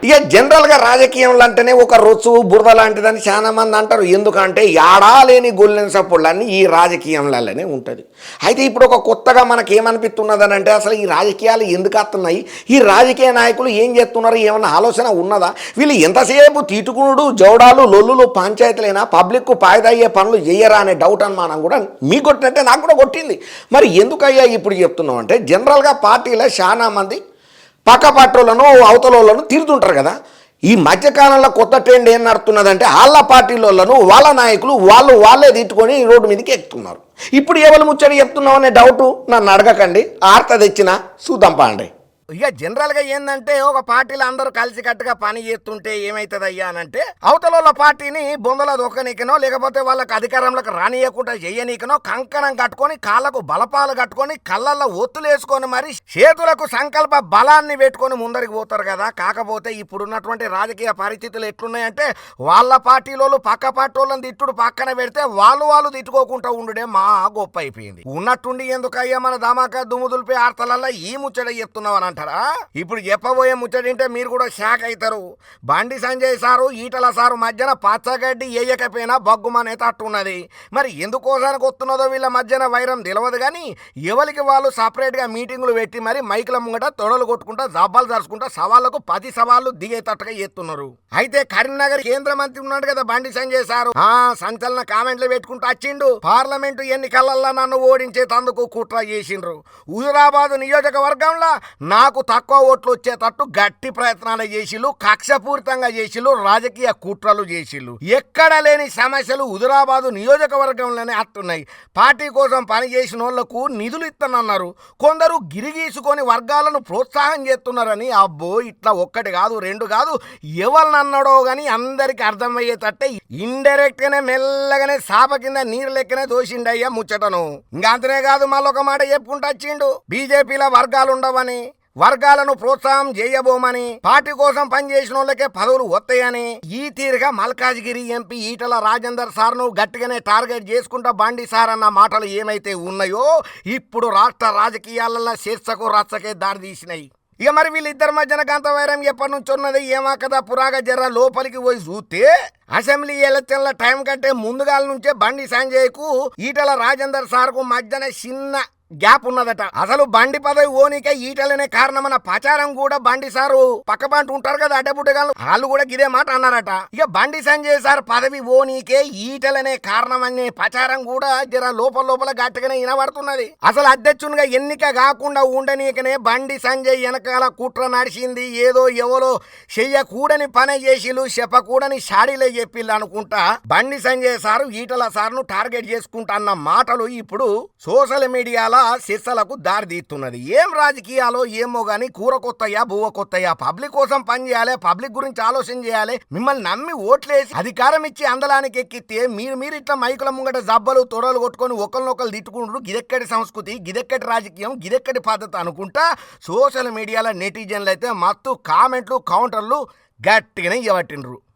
ఇక జనరల్గా రాజకీయంలో అంటేనే ఒక రొచ్చు బురద లాంటిదని చాలా మంది అంటారు. ఎందుకంటే యాడా లేని గొల్లెని సపోర్ట్లన్నీ ఈ రాజకీయంలనే ఉంటుంది. అయితే ఇప్పుడు ఒక కొత్తగా మనకి ఏమనిపిస్తున్నదని అంటే అసలు ఈ రాజకీయాలు ఎందుకు వస్తున్నాయి, ఈ రాజకీయ నాయకులు ఏం చేస్తున్నారు, ఏమన్నా ఆలోచన ఉన్నదా, వీళ్ళు ఎంతసేపు తీటుకునుడు జోడాలు లొల్లులు పంచాయతీలైనా పబ్లిక్కు పాయిదయ్యే పనులు చేయరా అనే డౌట్ అనుమానం కూడా మీకు కొట్టినట్టే నాకు కూడా కొట్టింది. మరి ఎందుకయ్యా ఇప్పుడు చెప్తున్నాం అంటే జనరల్గా పార్టీలో చాలా మంది పక్క పార్టీలను అవతలను తిరుగుతుంటారు కదా. ఈ మధ్యకాలంలో కొత్త ట్రెండ్ ఏం నడుతున్నదంటే వాళ్ళ పార్టీలను వాళ్ళ నాయకులు వాళ్ళే తిట్టుకొని రోడ్డు మీదకి ఎక్కుతున్నారు. ఇప్పుడు ఎవరు ముచ్చడి చెప్తున్నావు అనే డౌట్ నన్ను అడగకండి, ఆర్త తెచ్చిన చూద్దాం పాండే. ఇక జనరల్గా ఏంటంటే ఒక పార్టీలో అందరూ కలిసికట్టుగా పని చేస్తుంటే ఏమవుతుంది అయ్యా అనంటే అవతల పార్టీని బొందల దొక్కనీకనో లేకపోతే వాళ్ళకి అధికారంలోకి రానియకుండా చెయ్యనీకనో కంకణం కట్టుకొని కాళ్ళకు బలపాలు కట్టుకొని కళ్ళల్లో ఒత్తులు వేసుకొని మరి చేతులకు సంకల్ప బలాన్ని పెట్టుకొని ముందరికి పోతారు కదా. కాకపోతే ఇప్పుడున్నటువంటి రాజకీయ పరిస్థితులు ఎట్లున్నాయంటే వాళ్ళ పార్టీలో పక్క పార్టీ వాళ్ళని తిట్టుడు పక్కన పెడితే వాళ్ళు తిట్టుకోకుండా ఉండుడే మా గొప్ప అయిపోయింది. ఉన్నట్టుండి ఎందుకయ్యా మన ధమాకా దుమ్ముదులిపే ఆర్తలల్లో ఈ ముచ్చట చెప్తున్నావు అని ఇప్పుడు చెప్పబోయే ముచ్చటింటే మీరు కూడా షాక్ అవుతారు. బండి సంజయ్ సారు ఈటల సారు మధ్యన పచ్చగడ్డి వేయకపోయినా బగ్గుమనే తట్టున్నది. మరి ఎందుకోసానికి వస్తున్నదో వీళ్ళ మధ్యన వైరం తెలియదు కానీ ఎవరికి వాళ్ళు సపరేట్గా మీటింగులు పెట్టి మరి మైకుల ముంగట తొడలు కొట్టుకుంటా జబ్బాలు జరుచుకుంటా సవాళ్లకు 10 సవాళ్లు దిగేటట్టుగా ఎత్తున్నారు. అయితే కరీంనగర్ కేంద్ర మంత్రి ఉన్నాడు కదా బండి సంజయ్ సారు, సంచలన కామెంట్లు పెట్టుకుంటూ వచ్చిండు. పార్లమెంటు ఎన్నికలలో నన్ను ఓడించేటందుకు కుట్ర చేసిండ్రు. హుజురాబాద్ నియోజకవర్గంలో నాకు తక్కువ ఓట్లు వచ్చేటట్టు గట్టి ప్రయత్నాలు చేసిళ్ళు, కక్షపూరితంగా చేసిళ్ళు, రాజకీయ కుట్రలు చేసిళ్ళు. ఎక్కడ లేని సమస్యలు హుజురాబాదు నియోజకవర్గంలోనే వస్తున్నాయి. పార్టీ కోసం పనిచేసిన వాళ్లకు నిధులు ఇస్తానన్నారు, కొందరు గిరిగీసుకొని వర్గాలను ప్రోత్సాహం చేస్తున్నారని. అబ్బో ఇట్లా ఒక్కటి కాదు రెండు కాదు ఎవరినన్నాడో గాని అందరికి అర్థమయ్యేటట్టే ఇండైరెక్ట్ గానే మెల్లగానే సాప కింద నీరు లెక్కనే దోషిండయ్యా ముచ్చటను. ఇంకా అంతనే కాదు మళ్ళొక మాట చెప్పుకుంటూ వచ్చిండు, బీజేపీలో వర్గాలు ఉండవని, వర్గాలను ప్రోత్సాహం చేయబోమని, పార్టీ కోసం పనిచేసిన వాళ్ళకే పదవులు వస్తాయని. ఈ తీరుగా మల్కాజ్గిరి ఎంపీ ఈటల రాజేందర్ సార్ను గట్టిగానే టార్గెట్ చేసుకుంటా బండి సార్ అన్న మాటలు ఏమైతే ఉన్నాయో ఇప్పుడు రాష్ట్ర రాజకీయాలలో శీర్షకు రచ్చకే దారి తీసినాయి. ఇక మరి వీళ్ళిద్దరి మధ్యన గంత వైరం ఎప్పటి నుంచి ఉన్నది ఏమా కదా పురాగా జర్ర లోపలికి పోయి చూస్తే అసెంబ్లీ ఎలక్షన్ల టైం కంటే ముందుగాల నుంచే బండి సంజయ్కు ఈటల రాజేందర్ సార్కు మధ్యన చిన్న గ్యాప్ ఉన్నదట. అసలు బండి పదవి ఓనికే ఈటలనే కారణమన్న ప్రచారం కూడా బండి సారు పక్కబంటు ఉంటారు కదా అడ్డబుడ్డగాళ్ళు, వాళ్ళు కూడా ఇదే మాట అన్నారట. ఇక బండి సంజయ్ సార్ పదవి ఓనికే ఈటలనే కారణమనే ప్రచారం కూడా జర లోపల గట్టిగానే వినబడుతున్నది. అసలు అధ్యక్షునిగా ఎన్నిక కాకుండా ఉండనీకనే బండి సంజయ్ వెనకాల కుట్ర నడిచింది. ఏదో ఎవరో చెయ్యకూడని పని చేసిలు, చెప్పకూడని షాడీలే చెప్పిల్లు అనుకుంటా బండి సంజయ్ సారు ఈటల సార్ను టార్గెట్ చేసుకుంటా అన్న మాటలు ఇప్పుడు సోషల్ మీడియాలో శిర్షలకు దారి తీస్తున్నది. ఏం రాజకీయాలో ఏమో గానీ కూర కొత్తయా బువ్వ కొత్తయా, పబ్లిక్ కోసం పని చేయాలి, పబ్లిక్ గురించి ఆలోచన చేయాలి. మిమ్మల్ని నమ్మి ఓట్లేసి అధికారం ఇచ్చి అందలానికి ఎక్కితే మీరు ఇట్లా మైకుల ముంగట జబ్బలు తొడలు కొట్టుకొని ఒకరినొకరు తిట్టుకుంటారు. గిదెక్కడి సంస్కృతి, గిదెక్కడి రాజకీయం, గిదెక్కడి పద్ధతి అనుకుంటా సోషల్ మీడియాలో నెటిజన్లు అయితే మత్తు కామెంట్లు కౌంటర్లు గట్టిగానే ఇవ్వబట్టిండ్రు.